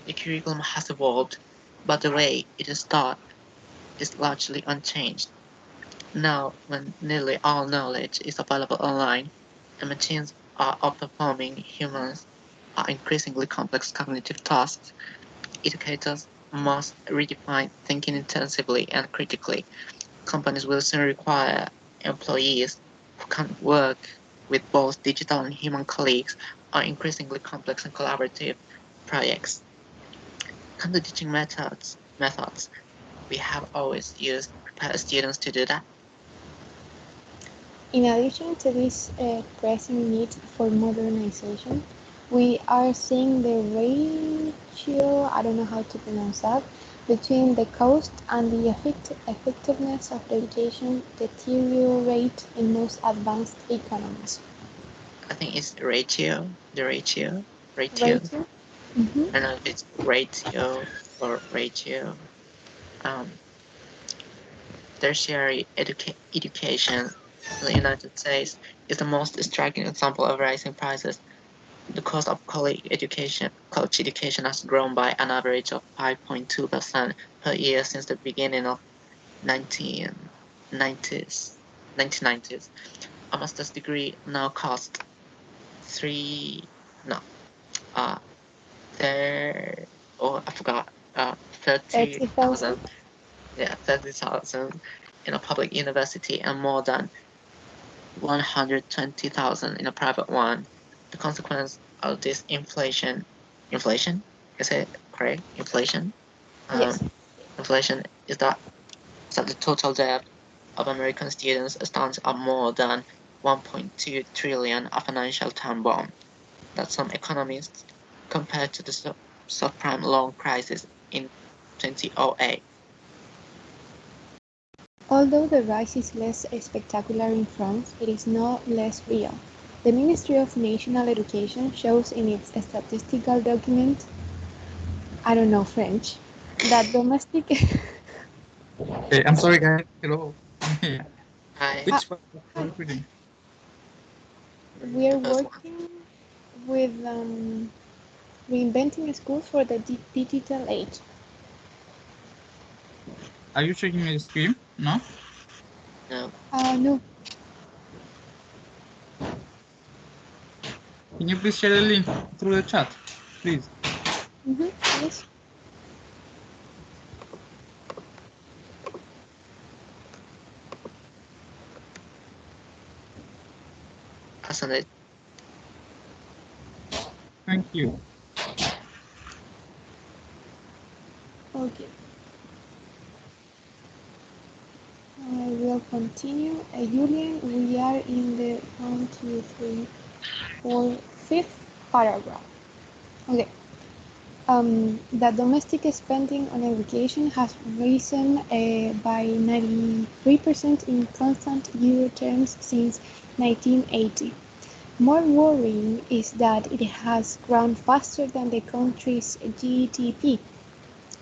The curriculum has evolved, but the way it is taught is largely unchanged. Now, when nearly all knowledge is available online, and machines are outperforming humans are increasingly complex cognitive tasks, educators must redefine thinking intensively and critically. Companies will soon require employees who can work with both digital and human colleagues on increasingly complex and collaborative projects. Can the teaching methods we have always used prepare students to do that? In addition to this pressing need for modernization, we are seeing the ratio, I don't know how to pronounce that, between the cost and the effectiveness of education deteriorate in most advanced economies. I think it's ratio, the ratio. Ratio? Mm-hmm. I don't know if it's ratio or ratio. Um, Tertiary education in the United States is the most striking example of rising prices. The cost of college education has grown by an average of 5.2% per year since the beginning of 1990s. 1990s. A master's degree now costs three, no, uh, there, oh, I forgot, 30,000? 30,000, yeah, 30,000 in a public university and more than 120,000 in a private one. The consequence of this inflation, is it correct? Yes. Um, inflation is that the total debt of American students stands at more than 1.2 trillion, a financial time bomb that some economists compared to the subprime loan crisis in 2008. Although the rise is less spectacular in France, it is no less real. The Ministry of National Education shows in its statistical document, I don't know French, that domestic I'm sorry, guys. Hello. I'm here. I Ah, Which part are you reading? we are the first one. working with reinventing schools for the digital age. Are you checking my screen? No? No, No. Can you please share the link through the chat? Please. Mm-hmm. Yes. hasn't it? Thank you. Okay. I will continue. Julian, we are in the 1, 2, 3, 4, 5th paragraph. Okay. That domestic spending on education has risen by 93% in constant euro terms since 1980. More worrying is that it has grown faster than the country's GDP,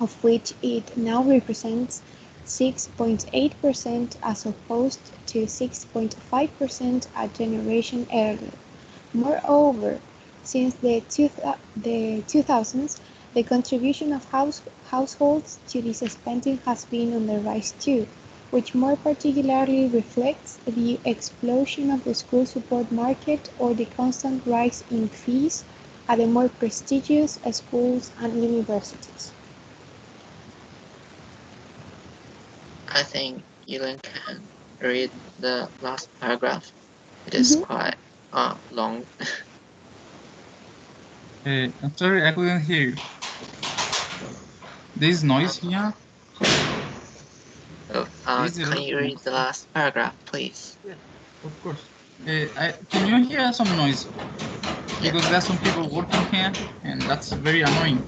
of which it now represents 6.8% as opposed to 6.5% a generation earlier. Moreover, since the 2000s, the contribution of households to this spending has been on the rise too, which more particularly reflects the explosion of the school support market or the constant rise in fees at the more prestigious schools and universities. I think Elon can read the last paragraph. It is Mhm. quite long. I'm sorry, I couldn't hear you. This noise Um, here. so, This is a can lot you of read noise. the last paragraph, please? Yeah, of course. Can you hear some noise? Yeah. Because there's some people working here, and that's very annoying.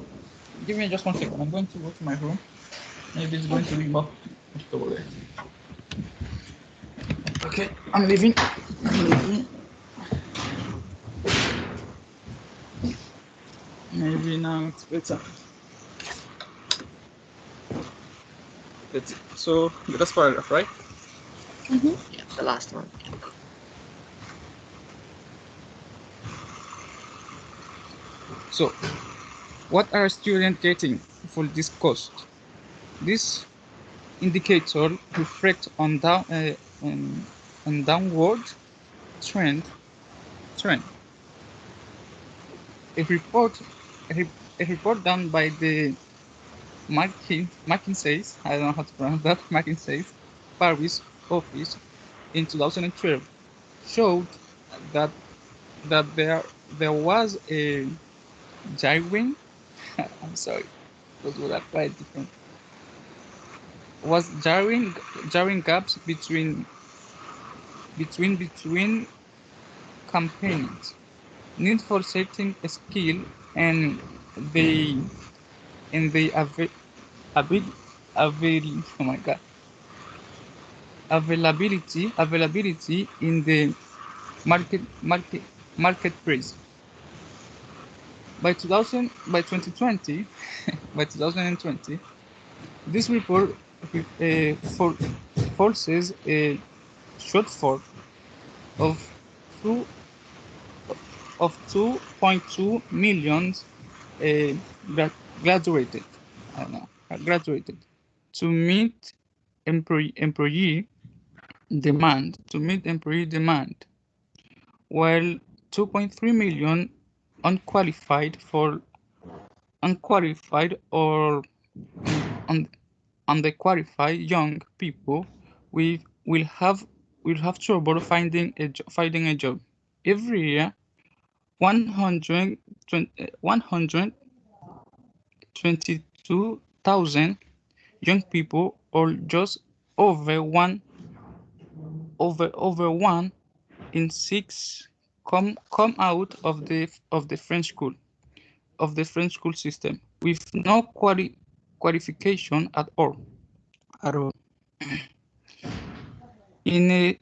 Give me just 1 second. I'm going to go to my room. Maybe it's going to Okay. be more comfortable there. Okay, I'm leaving. I'm leaving. Maybe now it's better. That's it. So the last paragraph, right? Mhm. Yeah, the last one. So What are students getting for this cost? This indicator reflects on downward trend. Trend. A report, a report done by the McKinsey's, I don't know how to pronounce that, McKinsey's Paris office in 2012 showed that there was a gyring. I'm sorry, those were quite different. Was jarring gaps between campaigns, need for certain skill and the and the avail, oh my god, availability in the marketplace. By 2020, by 2020, this report for forces a shortfall of two of 2.2 million graduated. I don't know, graduated to meet employee demand while 2.3 million unqualified for unqualified or un, underqualified young people will have trouble finding a job. Every year, 122,000 young people, or just over one in six, come out of the French school system with no qualification at all. At all. In a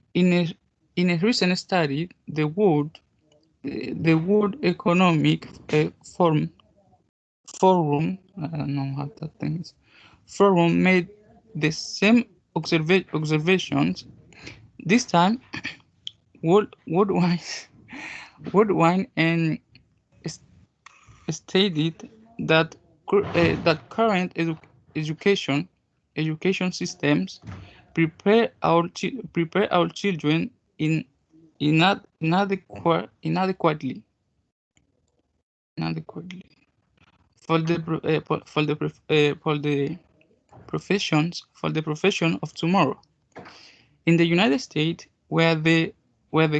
recent study, the World Economic Forum, I don't know how that thing is, Forum made the same observations. This time, worldwide, worldwide, and stated that current education systems prepare our children inadequately for the profession of tomorrow. In the United States, where the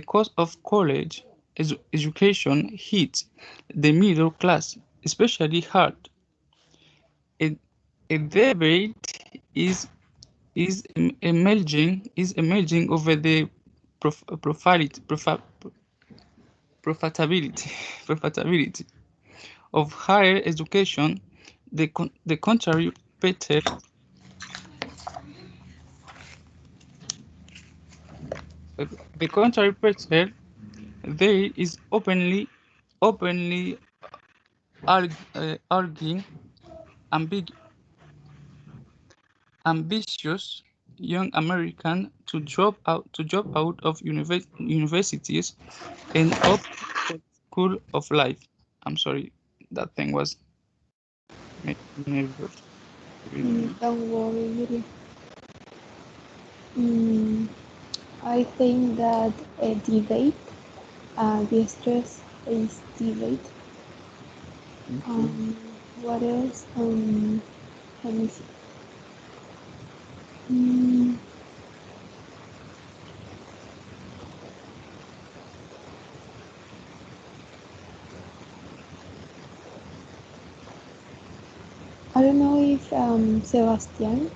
cost of college education hits the middle class especially hard, a, a debate is emerging over the profitability profitability of higher education. The contrary Peter the contrary Peter there is openly arguing ambitious young American to drop out of universities and opt for school of life. I'm sorry, that thing was making me nervous. Don't worry, Yuri. I think that a debate, the stress is debate. What else? Let me see. I don't know if Sebastian.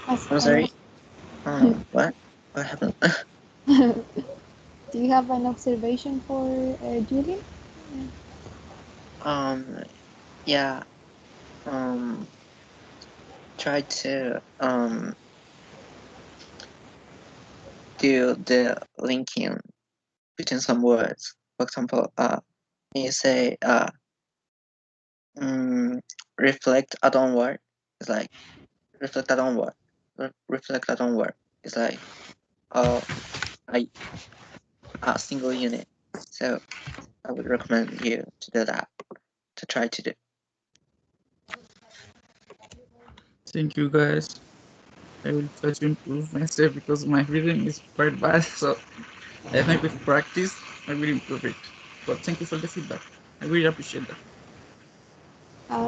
I'm sorry. What? What happened? Do you have an observation for Julian? um, yeah. Try to do the linking between some words. For example, you say reflect a downward. It's like reflect a downward. Reflect a downward. It's like I a single unit. So I would recommend you to do that, to try to do. Thank you, guys. I will try to improve myself because my reading is quite bad. So I think with practice, I will improve it. But thank you for the feedback. I really appreciate that.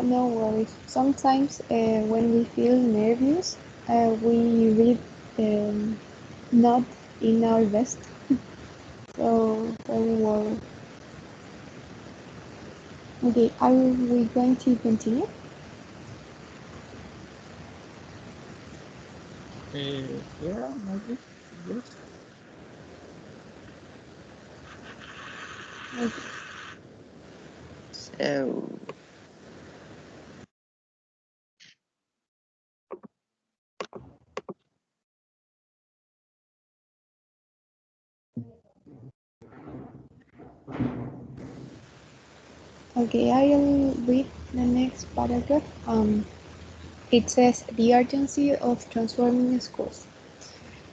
No worries. Sometimes when we feel nervous, we read not in our best. So don't worry. Okay, are we going to continue? Yeah, maybe. Yes. Okay. So Okay, I'll read the next paragraph. It says the urgency of transforming schools.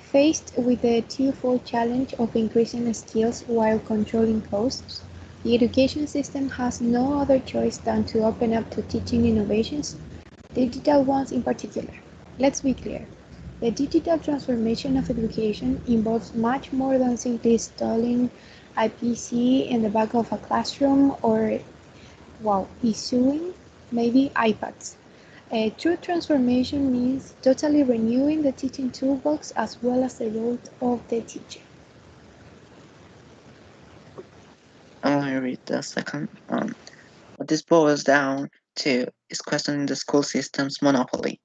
Faced with the twofold challenge of increasing skills while controlling costs, the education system has no other choice than to open up to teaching innovations, digital ones in particular. Let's be clear. The digital transformation of education involves much more than simply installing a PC in the back of a classroom or, wow, issuing maybe iPads. A true transformation means totally renewing the teaching toolbox as well as the role of the teacher. I'm going to read the second. What this boils down to is questioning the school system's monopoly.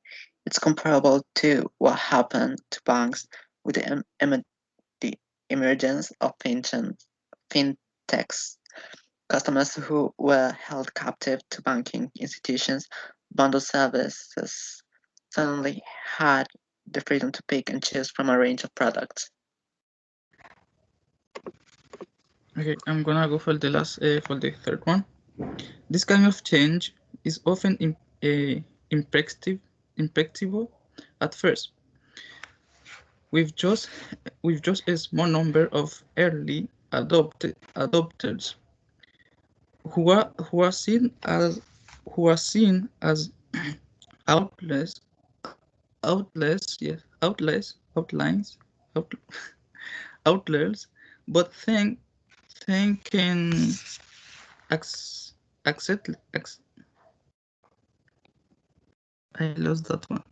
It's comparable to what happened to banks with the emergence of fintechs. Customers who were held captive to banking institutions' bundled services suddenly had the freedom to pick and choose from a range of products. Okay, I'm gonna go for the third one. This kind of change is often impractical, impracticable at first, with just a small number of early adopters who are seen as outlets outlines out, outliers, but can accept I lost that one.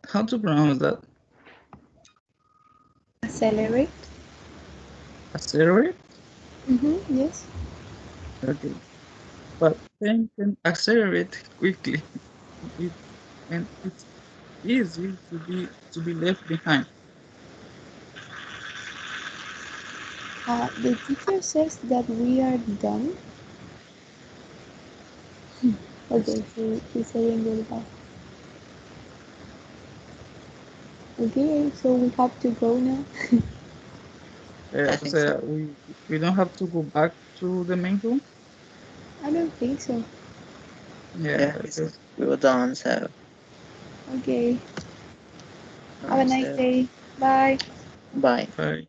How to pronounce that? Accelerate. Accelerate? Yes. Okay. But things can accelerate quickly. It, and it's easy to be left behind. The teacher says that we are done. Yes. Okay, so he's saying goodbye. Okay, so we have to go now. I So think so. we don't have to go back to the main room. I don't think so. Yeah, Yeah, I guess. we were done, so, Okay, have a nice so day. Bye. bye. Bye.